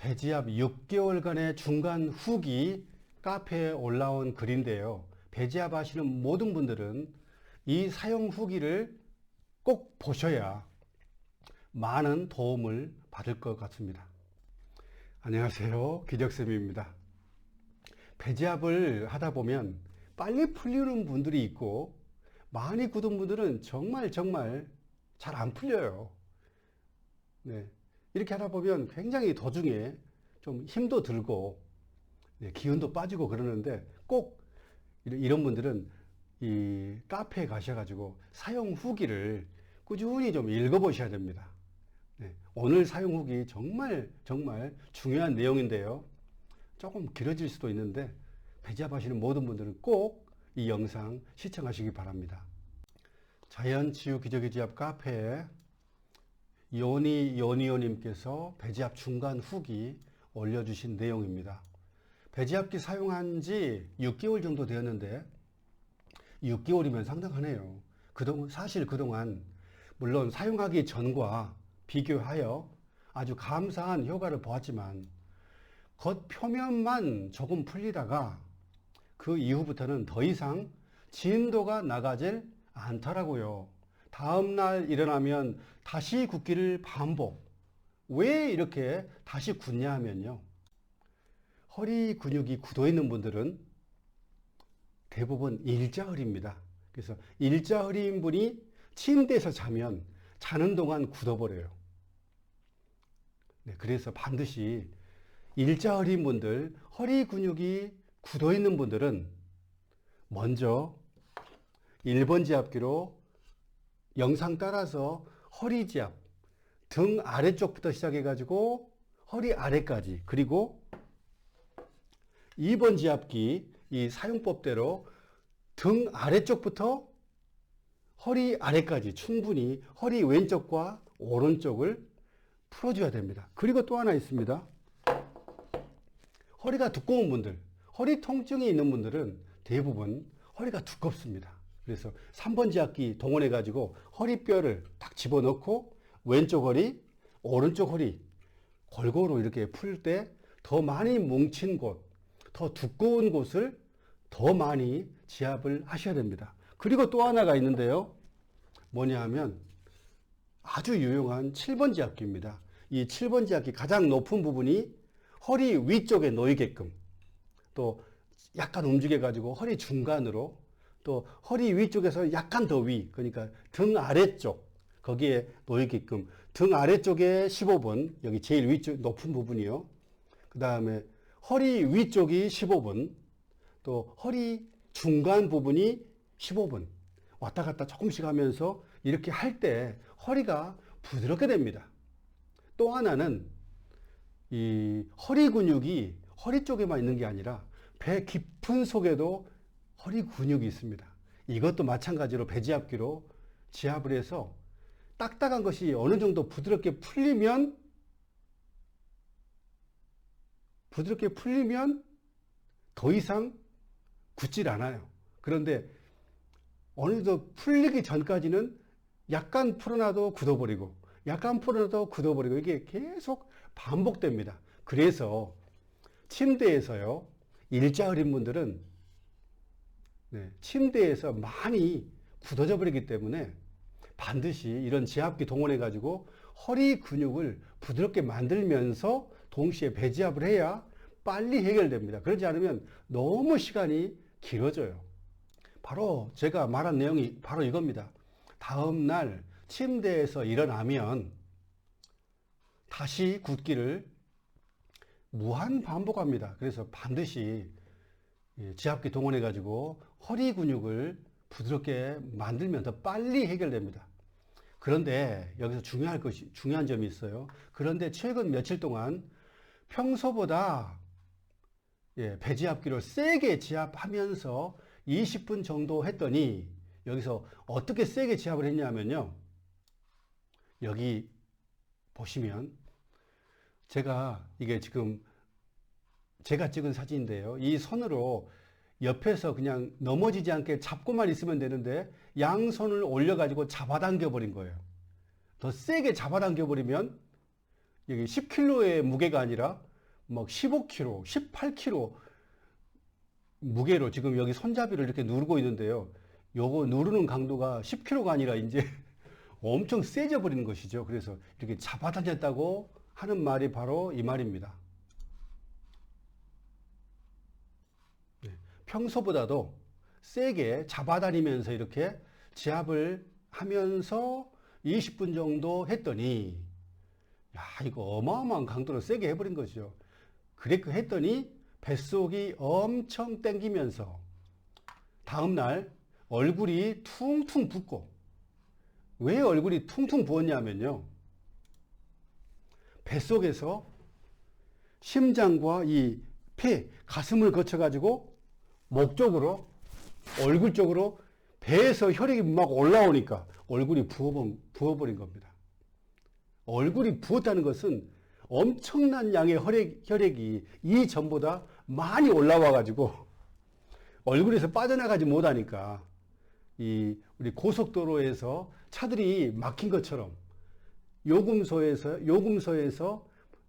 배지압 6개월간의 중간 후기 카페에 올라온 글인데요. 배지압 하시는 모든 분들은 이 사용 후기를 꼭 보셔야 많은 도움을 받을 것 같습니다. 안녕하세요. 기적쌤입니다. 배지압을 하다 보면 빨리 풀리는 분들이 있고 많이 굳은 분들은 정말 잘 안 풀려요. 네. 이렇게 하다 보면 굉장히 도중에 좀 힘도 들고 기운도 빠지고 그러는데 꼭 이런 분들은 이 카페에 가셔가지고 사용 후기를 꾸준히 좀 읽어보셔야 됩니다. 네. 오늘 사용 후기 정말 중요한 내용인데요. 조금 길어질 수도 있는데 배지압 하시는 모든 분들은 꼭 이 영상 시청하시기 바랍니다. 자연치유 기적의 지압 카페에 요니요니오님께서 배지압 중간 후기 올려주신 내용입니다. 배지압기 사용한 지 6개월 정도 되었는데 6개월이면 상당하네요. 사실 그동안 물론 사용하기 전과 비교하여 아주 감사한 효과를 보았지만 겉 표면만 조금 풀리다가 그 이후부터는 더 이상 진도가 나가질 않더라고요. 다음날 일어나면 다시 굳기를 반복. 왜 이렇게 다시 굳냐 하면요. 허리 근육이 굳어 있는 분들은 대부분 일자허리입니다. 그래서 일자허리인 분이 침대에서 자는 동안 굳어버려요. 네, 그래서 반드시 일자허리인 분들, 허리 근육이 굳어 있는 분들은 먼저 1번 지압기로 영상 따라서 허리 지압, 등 아래쪽부터 시작해가지고 허리 아래까지, 그리고 2번 지압기 이 사용법대로 등 아래쪽부터 허리 아래까지 충분히 허리 왼쪽과 오른쪽을 풀어줘야 됩니다. 그리고 또 하나 있습니다. 허리가 두꺼운 분들, 허리 통증이 있는 분들은 대부분 허리가 두껍습니다. 그래서 3번 지압기 동원해 가지고 허리뼈를 딱 집어넣고 왼쪽 허리, 오른쪽 허리 골고루 이렇게 풀 때 더 많이 뭉친 곳, 더 두꺼운 곳을 더 많이 지압을 하셔야 됩니다. 그리고 또 하나가 있는데요. 뭐냐 하면 아주 유용한 7번 지압기입니다. 이 7번 지압기 가장 높은 부분이 허리 위쪽에 놓이게끔, 또 약간 움직여 가지고 허리 중간으로, 또 허리 위쪽에서 약간 더 위, 그러니까 등 아래쪽 거기에 놓이게끔 등 아래쪽에 15분, 여기 제일 위쪽 높은 부분이요. 그 다음에 허리 위쪽이 15분, 또 허리 중간 부분이 15분 왔다 갔다 조금씩 하면서 이렇게 할 때 허리가 부드럽게 됩니다. 또 하나는 이 허리 근육이 허리 쪽에만 있는 게 아니라 배 깊은 속에도 허리 근육이 있습니다. 이것도 마찬가지로 배지압기로 지압을 해서 딱딱한 것이 어느 정도 부드럽게 풀리면 더 이상 굳질 않아요. 그런데 어느 정도 풀리기 전까지는 약간 풀어놔도 굳어버리고 약간 풀어놔도 굳어버리고 이게 계속 반복됩니다. 그래서 침대에서요, 일자허리인 분들은 침대에서 많이 굳어져 버리기 때문에 반드시 이런 지압기 동원해 가지고 허리 근육을 부드럽게 만들면서 동시에 배지압을 해야 빨리 해결됩니다. 그렇지 않으면 너무 시간이 길어져요. 바로 제가 말한 내용이 바로 이겁니다. 다음날 침대에서 일어나면 다시 굳기를 무한 반복합니다. 그래서 반드시 지압기 동원해 가지고 허리 근육을 부드럽게 만들면 더 빨리 해결됩니다. 그런데 여기서 중요한 점이 있어요. 그런데 최근 며칠 동안 평소보다 배지압기를 세게 지압하면서 20분 정도 했더니 여기서 어떻게 세게 지압을 했냐면요. 여기 보시면 이게 지금 제가 찍은 사진인데요. 이 손으로 옆에서 그냥 넘어지지 않게 잡고만 있으면 되는데 양손을 올려가지고 잡아당겨 버린 거예요. 더 세게 잡아당겨 버리면 여기 10kg의 무게가 아니라 막 15kg, 18kg 무게로 지금 여기 손잡이를 이렇게 누르고 있는데요. 요거 누르는 강도가 10kg가 아니라 이제 엄청 세져 버리는 것이죠. 그래서 이렇게 잡아다녔다고 하는 말이 바로 이 말입니다. 네, 평소보다도 세게 잡아다니면서 이렇게 지압을 하면서 20분 정도 했더니, 야, 이거 어마어마한 강도로 세게 해버린 거죠. 그랬고 했더니 뱃속이 엄청 땡기면서 다음날 얼굴이 퉁퉁 붓고, 왜 얼굴이 퉁퉁 부었냐면요, 뱃속에서 심장과 이 폐, 가슴을 거쳐가지고 목 쪽으로, 얼굴 쪽으로 배에서 혈액이 막 올라오니까 얼굴이 부어버린 겁니다. 얼굴이 부었다는 것은 엄청난 양의 혈액이 이전보다 많이 올라와가지고 얼굴에서 빠져나가지 못하니까 우리 고속도로에서 차들이 막힌 것처럼 요금소에서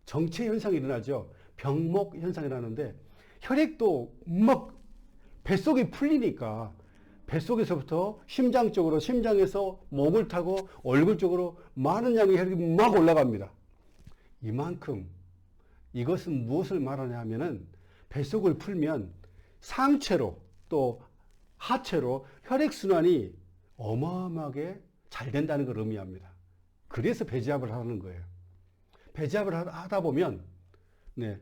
정체 현상이 일어나죠. 병목 현상이 일어나는데 혈액도 막 뱃속이 풀리니까 뱃속에서부터 심장 쪽으로, 심장에서 목을 타고 얼굴 쪽으로 많은 양의 혈액이 막 올라갑니다. 이만큼, 이것은 무엇을 말하냐 하면은 뱃속을 풀면 상체로 또 하체로 혈액순환이 어마어마하게 잘 된다는 걸 의미합니다. 그래서 배지압을 하는 거예요. 배지압을 하다 보면, 네,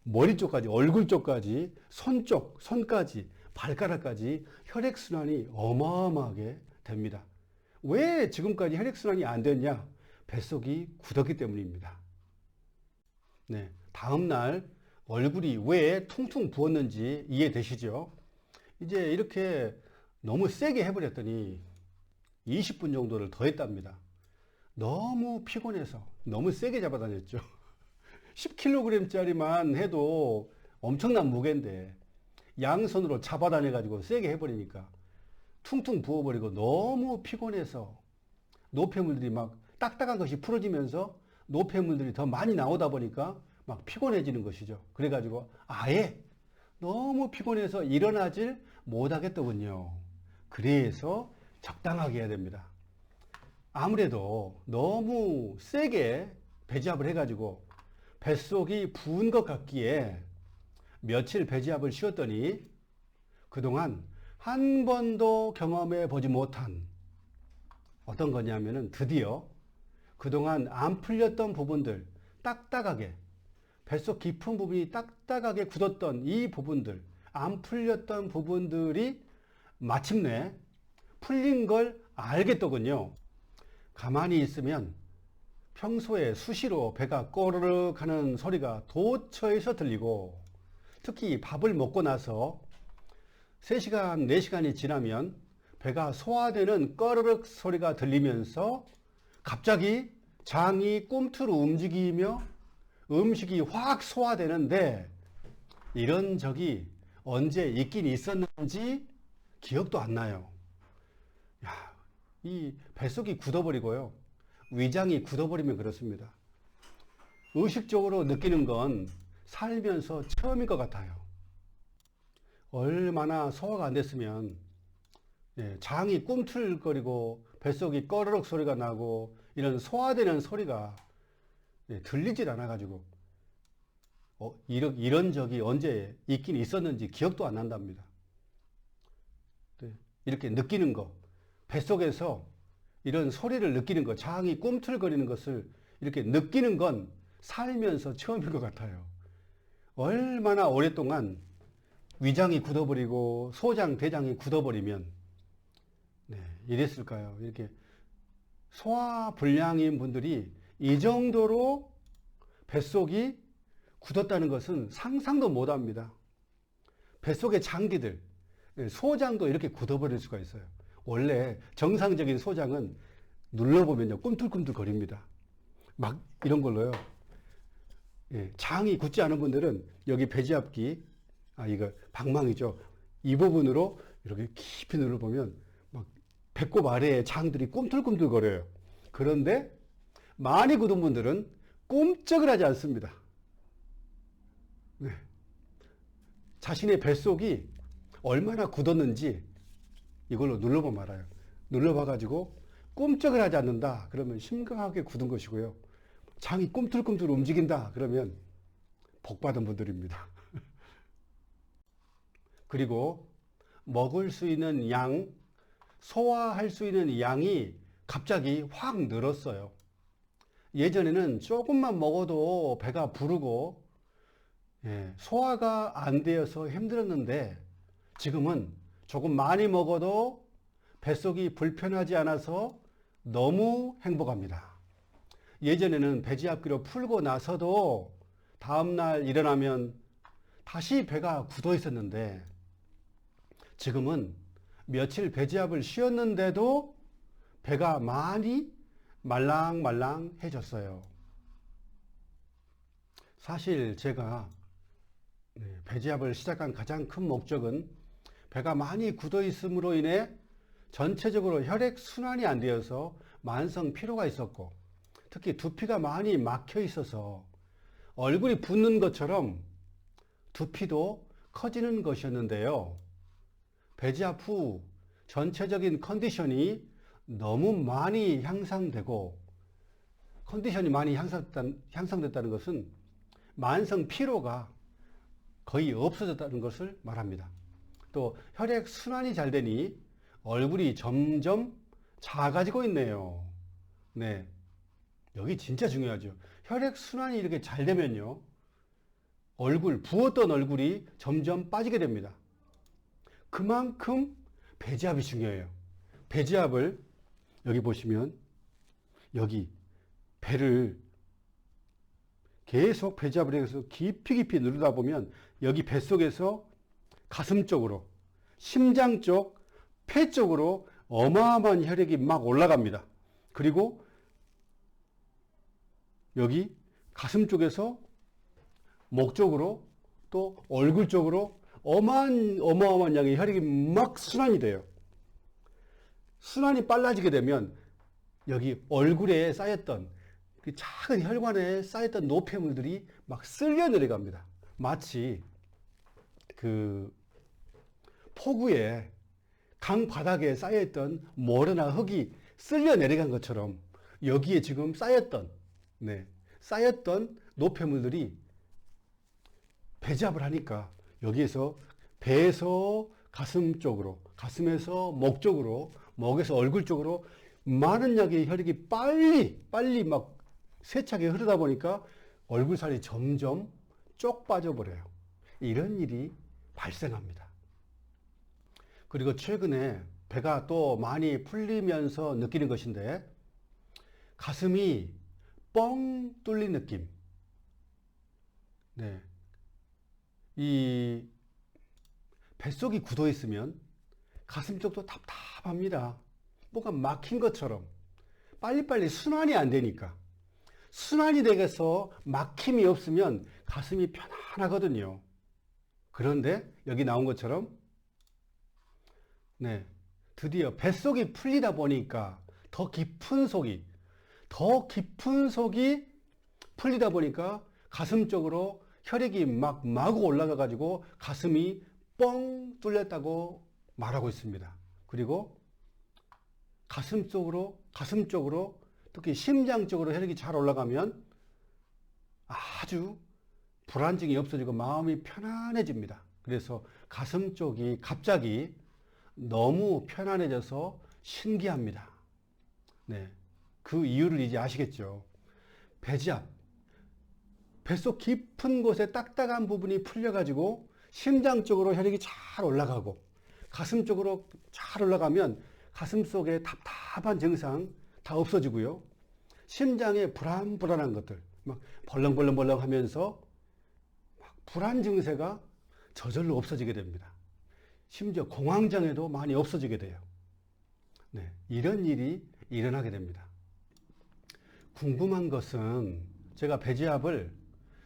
머리 쪽까지, 얼굴 쪽까지, 손 쪽, 손까지, 발가락까지 혈액순환이 어마어마하게 됩니다. 왜 지금까지 혈액순환이 안 됐냐? 뱃속이 굳었기 때문입니다. 네, 다음날 얼굴이 왜 퉁퉁 부었는지 이해되시죠? 이제 이렇게 너무 세게 해버렸더니 20분 정도를 더 했답니다. 너무 피곤해서 너무 세게 잡아다녔죠. 10kg짜리만 해도 엄청난 무게인데 양손으로 잡아다녀가지고 세게 해버리니까 퉁퉁 부어버리고 너무 피곤해서 노폐물들이 막 딱딱한 것이 풀어지면서 노폐물들이 더 많이 나오다 보니까 막 피곤해지는 것이죠. 그래가지고 아예 너무 피곤해서 일어나질 못하겠더군요. 그래서 적당하게 해야 됩니다. 아무래도 너무 세게 배지압을 해가지고 뱃속이 부은 것 같기에 며칠 배지압을 쉬었더니 그동안 한 번도 경험해 보지 못한 어떤 거냐면은 드디어 그동안 안 풀렸던 부분들, 딱딱하게 뱃속 깊은 부분이 딱딱하게 굳었던 이 부분들, 안 풀렸던 부분들이 마침내 풀린 걸 알겠더군요. 가만히 있으면 평소에 수시로 배가 꼬르륵 하는 소리가 도처에서 들리고, 특히 밥을 먹고 나서 3시간, 4시간이 지나면 배가 소화되는 꺼르륵 소리가 들리면서 갑자기 장이 꿈틀 움직이며 음식이 확 소화되는데, 이런 적이 언제 있긴 있었는지 기억도 안 나요. 야, 이 뱃속이 굳어버리고요, 위장이 굳어버리면 그렇습니다. 의식적으로 느끼는 건 살면서 처음인 것 같아요. 얼마나 소화가 안 됐으면 장이 꿈틀거리고 뱃속이 꺼르륵 소리가 나고 이런 소화되는 소리가 들리질 않아가지고 이런 적이 언제 있긴 있었는지 기억도 안 난답니다. 이렇게 느끼는 거, 뱃속에서 이런 소리를 느끼는 것, 장이 꿈틀거리는 것을 이렇게 느끼는 건 살면서 처음인 것 같아요. 얼마나 오랫동안 위장이 굳어버리고 소장, 대장이 굳어버리면 이랬을까요? 이렇게 소화불량인 분들이 이 정도로 뱃속이 굳었다는 것은 상상도 못합니다. 뱃속의 장기들, 소장도 이렇게 굳어버릴 수가 있어요. 원래 정상적인 소장은 눌러보면요, 꿈틀꿈틀 거립니다. 막 이런 걸로요. 장이 굳지 않은 분들은 여기 배지압기, 이거 방망이죠, 이 부분으로 이렇게 깊이 눌러보면 막 배꼽 아래에 장들이 꿈틀꿈틀 거려요. 그런데 많이 굳은 분들은 꼼짝을 하지 않습니다. 네. 자신의 뱃속이 얼마나 굳었는지 이걸로 눌러보면 알아요. 눌러봐가지고 꿈쩍을 하지 않는다. 그러면 심각하게 굳은 것이고요. 장이 꿈틀꿈틀 움직인다. 그러면 복받은 분들입니다. 그리고 먹을 수 있는 양, 소화할 수 있는 양이 갑자기 확 늘었어요. 예전에는 조금만 먹어도 배가 부르고 소화가 안 되어서 힘들었는데 지금은 조금 많이 먹어도 뱃속이 불편하지 않아서 너무 행복합니다. 예전에는 배지압기로 풀고 나서도 다음날 일어나면 다시 배가 굳어 있었는데 지금은 며칠 배지압을 쉬었는데도 배가 많이 말랑말랑해졌어요. 사실 제가 배지압을 시작한 가장 큰 목적은 배가 많이 굳어 있음으로 인해 전체적으로 혈액 순환이 안 되어서 만성 피로가 있었고 특히 두피가 많이 막혀 있어서 얼굴이 붓는 것처럼 두피도 커지는 것이었는데요. 배지압 후 전체적인 컨디션이 너무 많이 향상되고 컨디션이 많이 향상됐다는 것은 만성 피로가 거의 없어졌다는 것을 말합니다. 또 혈액 순환이 잘 되니 얼굴이 점점 작아지고 있네요. 네. 여기 진짜 중요하죠. 혈액 순환이 이렇게 잘 되면요. 부었던 얼굴이 점점 빠지게 됩니다. 그만큼 배지압이 중요해요. 배지압을 여기 보시면 여기 배를 계속 배지압을 해서 깊이 누르다 보면 여기 뱃속에서 가슴 쪽으로 심장 쪽, 폐 쪽으로 어마어마한 혈액이 막 올라갑니다. 그리고 여기 가슴 쪽에서 목 쪽으로 또 얼굴 쪽으로 어마어마한 양의 혈액이 막 순환이 돼요. 순환이 빨라지게 되면 여기 얼굴에 쌓였던 그 작은 혈관에 쌓였던 노폐물들이 막 쓸려 내려갑니다. 마치 그 폭우에 강 바닥에 쌓여있던 모래나 흙이 쓸려 내려간 것처럼 여기에 지금 쌓였던 노폐물들이 배지압을 하니까 여기에서 배에서 가슴 쪽으로, 가슴에서 목 쪽으로, 목에서 얼굴 쪽으로 많은 양의 혈액이 빨리 막 세차게 흐르다 보니까 얼굴살이 점점 쪽 빠져버려요. 이런 일이 발생합니다. 그리고 최근에 배가 또 많이 풀리면서 느끼는 것인데 가슴이 뻥 뚫린 느낌. 네. 이 뱃속이 굳어 있으면 가슴 쪽도 답답합니다. 뭐가 막힌 것처럼 빨리빨리 순환이 안 되니까. 순환이 되겠어 막힘이 없으면 가슴이 편안하거든요. 그런데 여기 나온 것처럼 드디어 뱃속이 풀리다 보니까 더 깊은 속이 풀리다 보니까 가슴 쪽으로 혈액이 막 마구 올라가 가지고 가슴이 뻥 뚫렸다고 말하고 있습니다. 그리고 가슴 쪽으로 특히 심장 쪽으로 혈액이 잘 올라가면 아주 불안증이 없어지고 마음이 편안해집니다. 그래서 가슴 쪽이 갑자기 너무 편안해져서 신기합니다. 네. 그 이유를 이제 아시겠죠? 배지압. 뱃속 깊은 곳에 딱딱한 부분이 풀려가지고 심장 쪽으로 혈액이 잘 올라가고 가슴 쪽으로 잘 올라가면 가슴 속에 답답한 증상 다 없어지고요. 심장에 불안한 것들, 막 벌렁벌렁 하면서 불안 증세가 저절로 없어지게 됩니다. 심지어 공황장애도 많이 없어지게 돼요. 네, 이런 일이 일어나게 됩니다. 궁금한 것은 제가 배지압을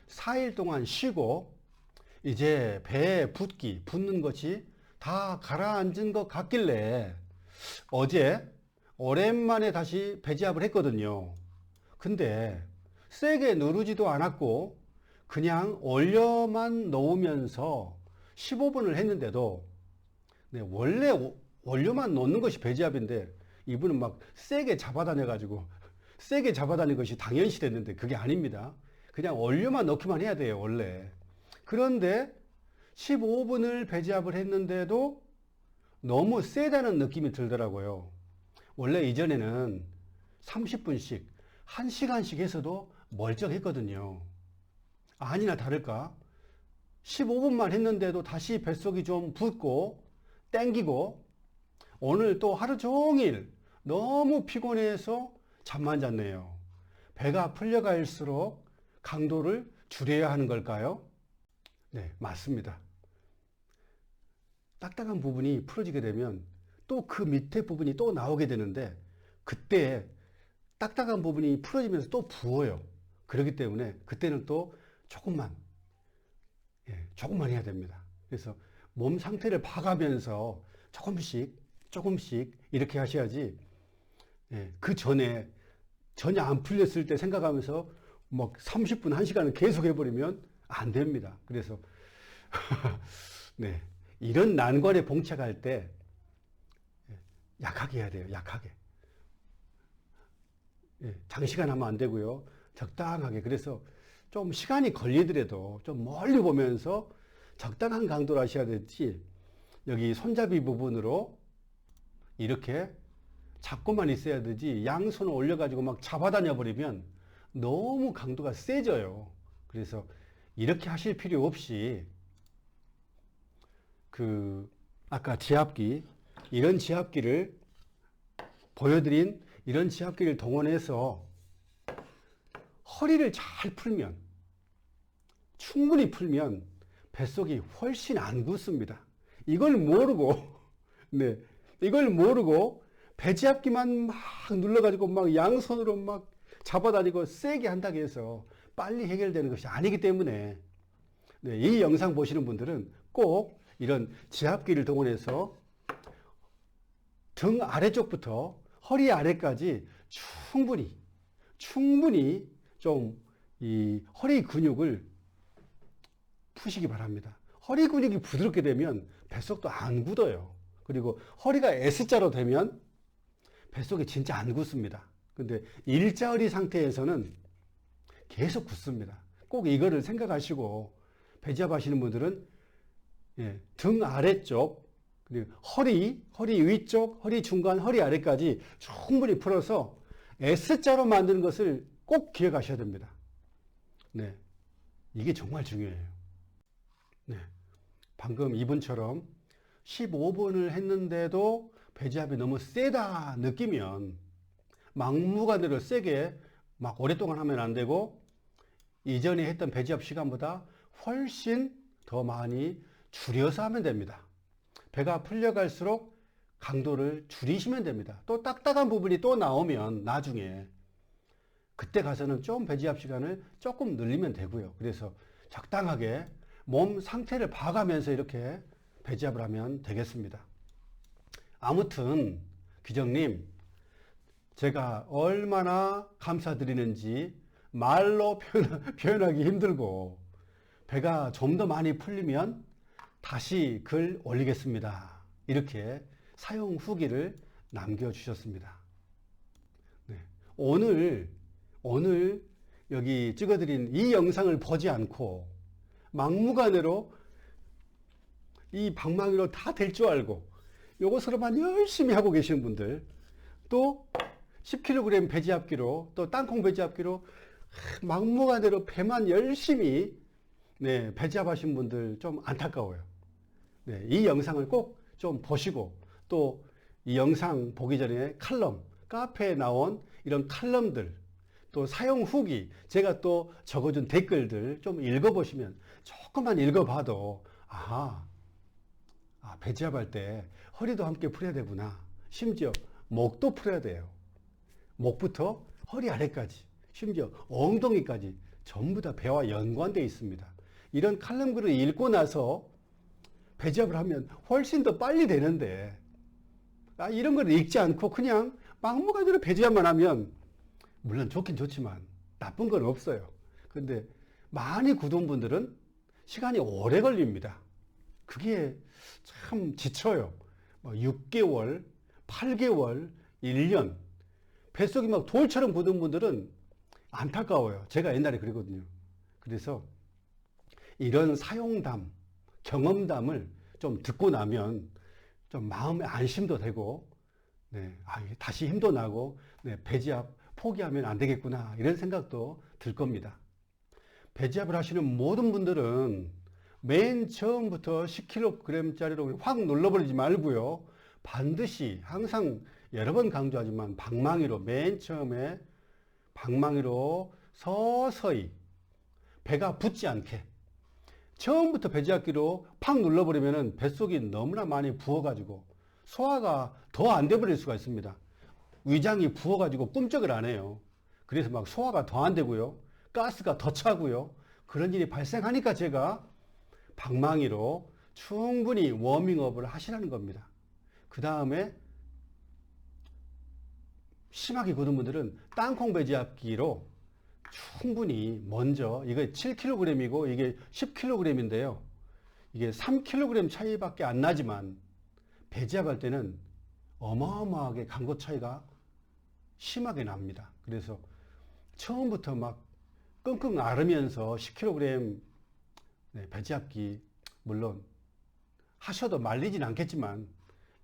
4일 동안 쉬고 이제 배에 붓는 것이 다 가라앉은 것 같길래 어제 오랜만에 다시 배지압을 했거든요. 근데 세게 누르지도 않았고 그냥 올려만 놓으면서 15분을 했는데도 네, 원래 원료만 놓는 것이 배지압인데 이분은 막 세게 잡아다녀가지고 세게 잡아다니는 것이 당연시 됐는데 그게 아닙니다. 그냥 원료만 넣기만 해야 돼요, 원래. 그런데 15분을 배지압을 했는데도 너무 세다는 느낌이 들더라고요. 원래 이전에는 30분씩, 1시간씩 해서도 멀쩡했거든요. 아니나 다를까 15분만 했는데도 다시 뱃속이 좀 붓고 땡기고 오늘 또 하루 종일 너무 피곤해서 잠만 잤네요. 배가 풀려갈수록 강도를 줄여야 하는 걸까요? 네, 맞습니다. 딱딱한 부분이 풀어지게 되면 또 그 밑에 부분이 또 나오게 되는데 그때 딱딱한 부분이 풀어지면서 또 부어요. 그렇기 때문에 그때는 또 조금만 해야 됩니다. 그래서 몸 상태를 봐가면서 조금씩 이렇게 하셔야지 그 전에 전혀 안 풀렸을 때 생각하면서 막 30분, 1시간을 계속 해버리면 안 됩니다. 그래서 네, 이런 난관에 봉착할 때 약하게 해야 돼요. 약하게. 장시간 하면 안 되고요. 적당하게. 그래서 좀 시간이 걸리더라도 좀 멀리 보면서 적당한 강도로 하셔야 되지 여기 손잡이 부분으로 이렇게 잡고만 있어야 되지 양손을 올려가지고 막 잡아다녀 버리면 너무 강도가 세져요. 그래서 이렇게 하실 필요 없이 아까 지압기 이런 지압기를 보여드린 이런 지압기를 동원해서 허리를 잘 풀면 충분히 풀면 뱃속이 훨씬 안 굳습니다. 이걸 모르고 이걸 모르고 배지압기만 막 눌러가지고 막 양손으로 막 잡아다니고 세게 한다고 해서 빨리 해결되는 것이 아니기 때문에 이 영상 보시는 분들은 꼭 이런 지압기를 동원해서 등 아래쪽부터 허리 아래까지 충분히 좀 이 허리 근육을 푸시기 바랍니다. 허리 근육이 부드럽게 되면 뱃속도 안 굳어요. 그리고 허리가 S자로 되면 뱃속이 진짜 안 굳습니다. 근데 일자허리 상태에서는 계속 굳습니다. 꼭 이거를 생각하시고 배지압 하시는 분들은 등 아래쪽 그리고 허리 위쪽, 허리 중간, 허리 아래까지 충분히 풀어서 S자로 만드는 것을 꼭 기억하셔야 됩니다. 네, 이게 정말 중요해요. 네, 방금 이분처럼 15분을 했는데도 배지압이 너무 세다 느끼면 막무가내로 세게 막 오랫동안 하면 안 되고 이전에 했던 배지압 시간보다 훨씬 더 많이 줄여서 하면 됩니다. 배가 풀려갈수록 강도를 줄이시면 됩니다. 또 딱딱한 부분이 또 나오면 나중에 그때 가서는 좀 배지압 시간을 조금 늘리면 되고요. 그래서 적당하게 몸 상태를 봐가면서 이렇게 배지압을 하면 되겠습니다. 아무튼 기정님 제가 얼마나 감사드리는지 말로 표현하기 힘들고 배가 좀 더 많이 풀리면 다시 글 올리겠습니다. 이렇게 사용 후기를 남겨주셨습니다. 네. 오늘 여기 찍어드린 이 영상을 보지 않고 막무가내로 이 방망이로 다 될 줄 알고 요것으로만 열심히 하고 계시는 분들 또 10kg 배지압기로 또 땅콩 배지압기로 막무가내로 배만 열심히 배지압 하신 분들 좀 안타까워요. 이 영상을 꼭 좀 보시고 또 이 영상 보기 전에 카페에 나온 이런 칼럼들 또 사용 후기 제가 또 적어준 댓글들 좀 읽어보시면 조금만 읽어봐도 배지압 할 때 허리도 함께 풀어야 되구나. 심지어 목도 풀어야 돼요. 목부터 허리 아래까지 심지어 엉덩이까지 전부 다 배와 연관되어 있습니다. 이런 칼럼글을 읽고 나서 배지압을 하면 훨씬 더 빨리 되는데 이런 걸 읽지 않고 그냥 막무가내로 배지압만 하면 물론 좋긴 좋지만 나쁜 건 없어요. 근데 많이 굳은 분들은 시간이 오래 걸립니다. 그게 참 지쳐요. 6개월, 8개월, 1년. 뱃속이 막 돌처럼 굳은 분들은 안타까워요. 제가 옛날에 그랬거든요. 그래서 이런 사용담, 경험담을 좀 듣고 나면 좀 마음의 안심도 되고, 네, 다시 힘도 나고, 네, 배지압 포기하면 안 되겠구나, 이런 생각도 들 겁니다. 배지압을 하시는 모든 분들은 맨 처음부터 10kg짜리로 확 눌러버리지 말고요. 반드시 항상 여러 번 강조하지만 방망이로, 맨 처음에 방망이로 서서히 배가 붙지 않게, 처음부터 배지압기로 팍 눌러버리면 뱃속이 너무나 많이 부어가지고 소화가 더 안 돼버릴 수가 있습니다. 위장이 부어가지고 꿈쩍을 안 해요. 그래서 막 소화가 더 안 되고요. 가스가 더 차고요. 그런 일이 발생하니까 제가 방망이로 충분히 워밍업을 하시라는 겁니다. 그 다음에 심하게 굳은 분들은 땅콩 배지압기로 충분히 먼저, 이거 7kg이고 이게 10kg인데요. 이게 3kg 차이밖에 안 나지만 배지압할 때는 어마어마하게 강도 차이가 심하게 납니다. 그래서 처음부터 막 끙끙 앓으면서 10kg 배지압기 물론 하셔도 말리진 않겠지만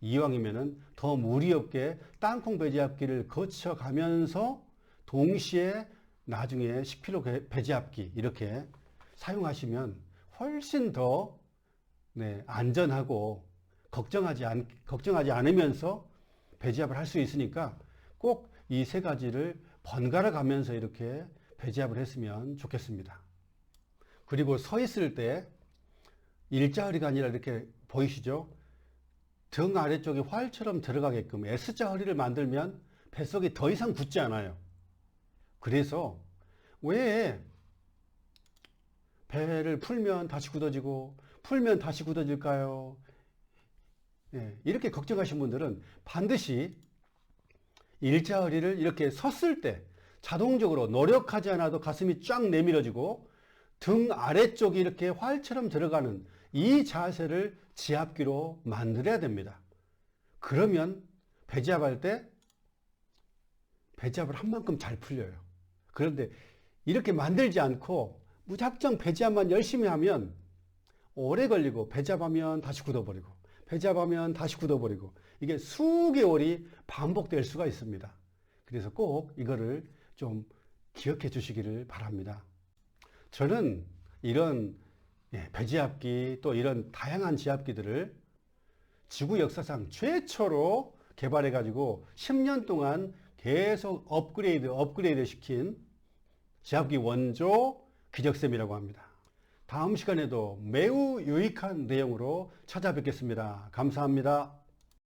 이왕이면은 더 무리 없게 땅콩 배지압기를 거쳐가면서 동시에 나중에 10kg 배지압기 이렇게 사용하시면 훨씬 더 안전하고 걱정하지 않으면서 배지압을 할 수 있으니까 꼭 이 세 가지를 번갈아 가면서 이렇게 배지압을 했으면 좋겠습니다. 그리고 서 있을 때 일자허리가 아니라 이렇게 보이시죠? 등 아래쪽이 활처럼 들어가게끔 S자 허리를 만들면 뱃속이 더 이상 굳지 않아요. 그래서 왜 배를 풀면 다시 굳어지고 풀면 다시 굳어질까요? 이렇게 걱정하신 분들은 반드시 일자허리를 이렇게 섰을 때 자동적으로 노력하지 않아도 가슴이 쫙 내밀어지고 등 아래쪽이 이렇게 활처럼 들어가는 이 자세를 지압기로 만들어야 됩니다. 그러면 배지압할 때 배지압을 한 만큼 잘 풀려요. 그런데 이렇게 만들지 않고 무작정 배지압만 열심히 하면 오래 걸리고 배지압하면 다시 굳어버리고 배지압하면 다시 굳어버리고 이게 수개월이 반복될 수가 있습니다. 그래서 꼭 이거를 좀 기억해 주시기를 바랍니다. 저는 이런 배지압기 또 이런 다양한 지압기들을 지구 역사상 최초로 개발해 가지고 10년 동안 계속 업그레이드 시킨 지압기 원조 기적쌤이라고 합니다. 다음 시간에도 매우 유익한 내용으로 찾아뵙겠습니다. 감사합니다.